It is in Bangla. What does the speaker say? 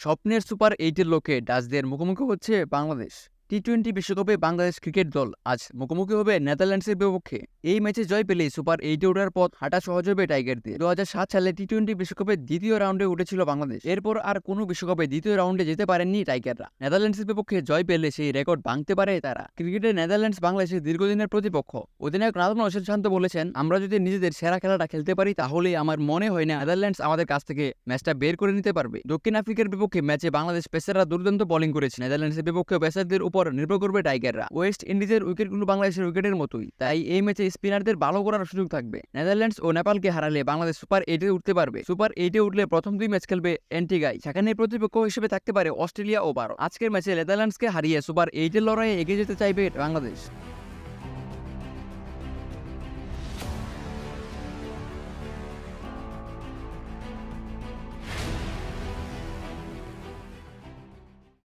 স্বপ্নের সুপার এইটের লক্ষ্যে ডাচদের মুখোমুখি হচ্ছে বাংলাদেশ। টি-20 বিশ্বকাপে বাংলাদেশ ক্রিকেট দল আজ মুখোমুখি হবে নেদারল্যান্ডসের বিপক্ষে। এই ম্যাচে জয় পেলেই সুপার এইটে ওঠার পথ হাঁটা সহজ হবে টাইগারদের। 2007 সালে টি-20 বিশ্বকাপের দ্বিতীয় রাউন্ডে উঠেছিল বাংলাদেশ। এরপর আর কোনো বিশ্বকাপে দ্বিতীয় রাউন্ডে যেতে পারেননি টাইগাররা। নেদারল্যান্ডসের বিপক্ষে জয় পেলে সেই রেকর্ড ভাঙতে পারে তারা। ক্রিকেটে নেদারল্যান্ডস বাংলাদেশের দীর্ঘদিনের প্রতিপক্ষ। অধিনায়ক নাজমুল হোসেন শান্ত বলেছেন, আমরা যদি নিজেদের সেরা খেলাটা খেলতে পারি তাহলেই আমার মনে হয় না নেদারল্যান্ডস আমাদের কাছ থেকে ম্যাচটা বের করে নিতে পারবে। দক্ষিণ আফ্রিকার বিপক্ষে ম্যাচে বাংলাদেশ পেসাররা দুর্দান্ত বোলিং করেছে। নেদারল্যান্ডসের বিপক্ষে পেসারদের উপর নির্ভর করবে টাইগাররা। ওয়েস্ট ইন্ডিজের উইকেটগুলো বাংলাদেশের উইকেটের মতোই, তাই এই ম্যাচে স্পিনারদের ভালো করার সুযোগ থাকবে। নেদারল্যান্ডস ও নেপালকে হারালে বাংলাদেশ সুপার এইটে উঠতে পারবে। সুপার এইটে উঠলে প্রথম 2 ম্যাচ খেলবে অ্যান্টিগায়। সেখানে প্রতিপক্ষ হিসেবে থাকতে পারে অস্ট্রেলিয়া ও ভারত। আজকের ম্যাচে নেদারল্যান্ডসকে হারিয়ে সুপার এইটের লড়াইয়ে এগিয়ে যেতে চাইবে বাংলাদেশ।